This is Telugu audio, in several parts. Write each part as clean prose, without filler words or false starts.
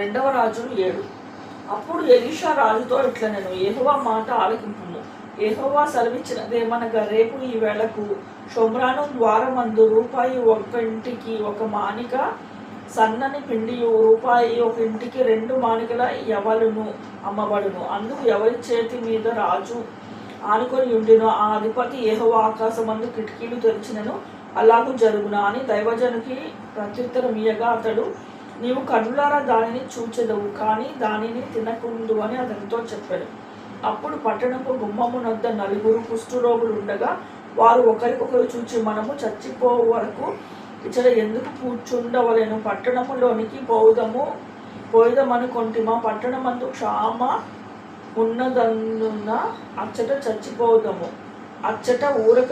2వ రాజులు 7. అప్పుడు ఎలీషా రాజుతో ఇట్లనెను, యెహోవా మాట ఆలకింపుము. యెహోవా సెలవిచ్చినదేమనగా, రేపు ఈ వేళకు షోమ్రాను ద్వారమందు రూపాయి ఒక ఇంటికి 1 మానిక సన్నని పిండియు, రూపాయి ఒక ఇంటికి 2 మానికల యవలును అమ్మబడును. అందుకు ఎవరి చేతి మీద రాజు ఆనుకొని ఉండినో ఆ అధిపతి యెహోవా ఆకాశమందు కిటికీలు తెరిచినను అలాగూ జరుగునా అని దైవజనునికి ప్రత్యుత్తరం ఇయ్యగా, అతడు, నీవు కన్నులారా దానిని చూచెదవు, కానీ దానిని తినకుందు అని అతనితో చెప్పాడు. అప్పుడు పట్టణపు గుమ్మమునొద్ద 4 కుష్ఠరోగులు ఉండగా వారు ఒకరికొకరు చూచి, మనము చచ్చిపోవు వరకు ఇచ్చట ఎందుకు కూర్చుండవలెను? పట్టణములోనికి పోయిదమనుకొంటిమా? పట్టణమందు క్షామ ఉన్నదందున అచ్చట చచ్చిపోదము. అచ్చట ఊరక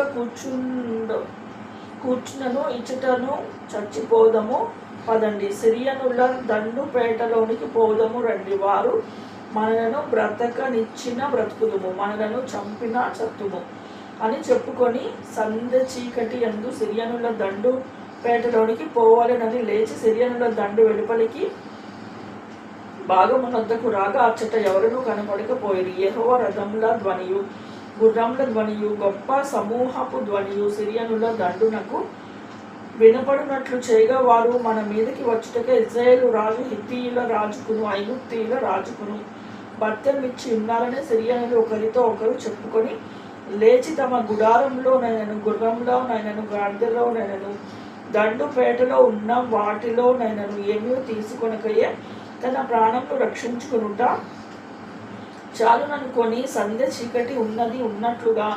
కూర్చున్నను ఇచ్చటను చచ్చిపోదము. పదండి, సిరియనుల దండుపేటలోనికి పోదము రండి. వారు మనలను బ్రతకనిచ్చిన బ్రతుకుదుము, మనలను చంపిన చత్తుము అని చెప్పుకొని సంధ్య చీకటి యందు సిరియనుల దండు పేటలోనికి పోవాలనని లేచి సిరియనుల దండు వెలుపలికి భాగమునొద్దకు రాగా అచ్చట ఎవరునూ కనపడకపోయిరి. యెహోవా రథముల ధ్వనియు గుర్రముల ధ్వనియు గొప్ప సమూహపు ధ్వనియు సిరియనుల దండునకు వినపడినట్లు చేయగా, వారు మన మీదకి వచ్చుటకే ఇశ్రాయేలు రాజు హిత్తీయుల రాజుకును ఐగుప్తీయుల రాజుకును భత్యమిచ్చి ఉన్నారని సిరియనులు ఒకరితో ఒకరు చెప్పుకొని లేచి తమ గుడారంలోనైనను గుర్రంలోనైనను గాడిదలోనైనను దండుపేటలో ఉన్న వాటిలోనైనను ఏమీ తీసుకొనకయే తన ప్రాణంను రక్షించుకునుట చాలుననుకొని సంధ్య చీకటి ఉన్నట్లుగా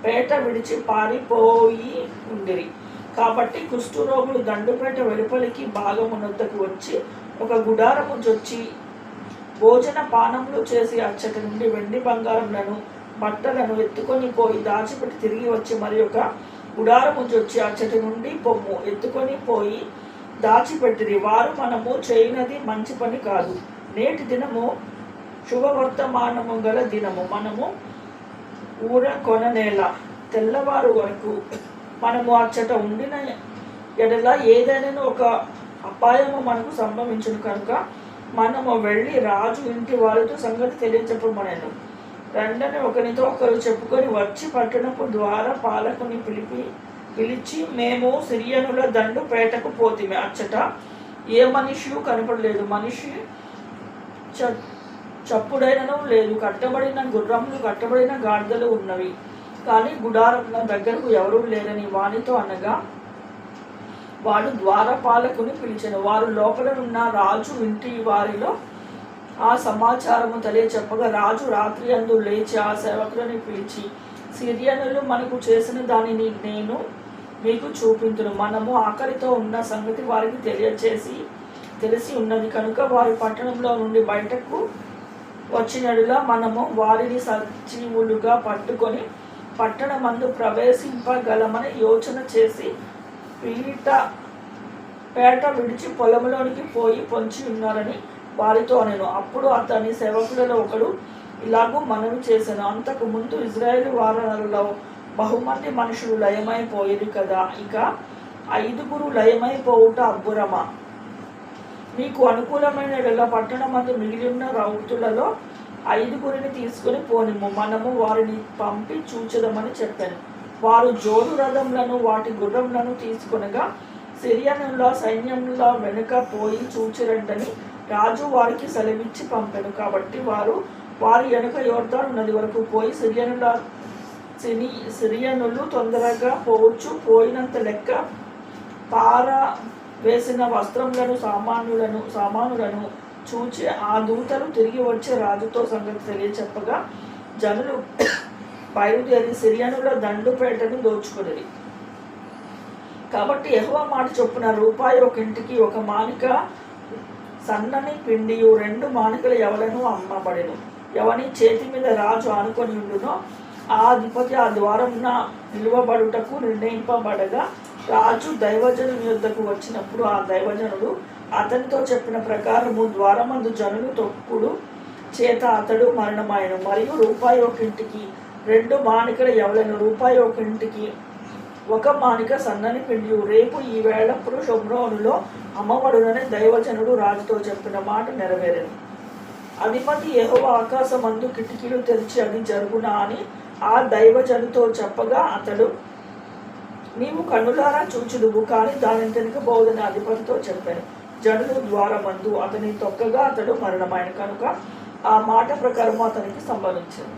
పేట విడిచి పారిపోయి ఉండిరి. కాబట్టి కుష్ఠరోగులు దండుపేట వెలుపలికి భాగమునొద్దకు వచ్చి ఒక గుడారము జొచ్చి భోజన పానములు చేసి అచ్చట నుండి వెండి బంగారములను బట్టలను ఎత్తుకొని పోయి దాచిపెట్టి తిరిగి వచ్చి మరి ఒక గుడారము జొచ్చి అచ్చటి నుండి పొమ్ము ఎత్తుకొని పోయి దాచిపెట్టిరి. వారు, మనము చేయునది మంచి పని కాదు, నేటి దినము శుభవర్తమానము గల దినము, మనము ఊర కొననేల, తెల్లవారు వరకు మనము అచ్చట ఉండిన ఎడల ఏదైనా ఒక అపాయము మనకు సంభవించును కనుక మనము వెళ్ళి రాజు ఇంటి వారితో సంగతి తెలియచెప్పమనెను. రండని ఒకరితో ఒకరు చెప్పుకొని వచ్చి పట్టణపు ద్వార పాలకుని పిలిచి, మేము సిరియనుల దండు పేటకు పోతిమి. అచ్చట ఏ మనిషి కనపడలేదు, మనిషి చప్పుడైనను లేదు. కట్టబడిన గుర్రములు కట్టబడిన గాడిదలు ఉన్నవి, కానీ గుడారముల దగ్గరకు ఎవరూ లేరని వానితో అనగా, వాడు ద్వారపాలకుని పిలిచెను. వారు లోపలనున్న రాజు ఇంటి వారిలో ఆ సమాచారము తెలియచెప్పగా, రాజు రాత్రి అందు లేచి ఆ సేవకులను పిలిచి, సిరియనులు మనకు చేసిన దానిని నేను మీకు చూపించును. మనము ఆకలితో ఉన్న సంగతి వారికి తెలిసి ఉన్నది కనుక వారి పట్టణంలో నుండి బయటకు వచ్చినడులా మనము వారిని సజీవులుగా పట్టుకొని పట్టణమందు ప్రవేశింపగలమని యోచన చేసి పేట విడిచి పొలంలోనికి పోయి పొంచి ఉన్నారని వారితో నేను. అప్పుడు అతని సేవకులలో ఒకడు ఇలాగూ మనవి చేశాను, అంతకు ముందు ఇజ్రాయేలు వారలలో బహుమంది మనుషులు లయమైపోయేది కదా, ఇక 5 లయమైపోవుట అబ్బురమా? మీకు అనుకూలమైన ఎడల పట్టణమందు మిగిలి ఉన్న రౌతులలో 5 తీసుకుని పోనిము, మనము వారిని పంపి చూచెదమని చెప్పాను. వారు జోడు రథములను వాటి గుర్రములను తీసుకొనగా సిరియనుల సైన్యముల వెనుక పోయి చూచిరండని రాజు వారికి సెలవిచ్చి పంపెను. కాబట్టి వారు వారి వెనుక యోర్దాను నది వరకు పోయి సిరియనులు తొందరగా పోయినంత లెక్క పార వేసిన వస్త్రములను సామానులను చూచి ఆ దూతలు తిరిగి వచ్చే రాజుతో సంగతి తెలియచెప్పగా, జనులు బయలుదేరి సిరియనుల దండుపేటను దోచుకొనిరి. కాబట్టి యెహోవా మాట చొప్పున రూపాయి ఒక ఇంటికి 1 మానిక సన్నని పిండియు 2 మానికల యవలను అమ్మబడెను. ఎవని చేతి మీద రాజు ఆనుకొని ఉండునో ఆ అధిపతి ఆ ద్వారమున నిలువబడుటకు నిర్ణయింపబడగా, రాజు దైవజనుని యొద్దకు వచ్చినప్పుడు ఆ దైవజనుడు అతనితో చెప్పిన ప్రకారము ద్వారమందు జనులు తొక్కుడు చేత అతడు మరణమాయను. మరియు రూపాయి ఒక ఇంటికి 2 మానికల యవలను, రూపాయి ఒక ఇంటికి ఒక మానిక సన్నని పిండి రేపు ఈ వేళప్పుడు షోమ్రోనులో అమ్మవడునని దైవజనుడు రాజుతో చెప్పిన మాట నెరవేరింది. అధిపతి యెహోవా ఆకాశమందు కిటికీలు తెరిచి అది జరుగునా అని ఆ దైవజనుతో చెప్పగా అతడు, నీవు కన్నులారా చూచుదువు, కానీ దానిని తినకబోదని అధిపతితో చెప్పాను. జనులు ద్వారమందు అతని తొక్కగా అతడు మరణమైన కనుక ఆ మాట ప్రకారము అతనికి సంభవించింది.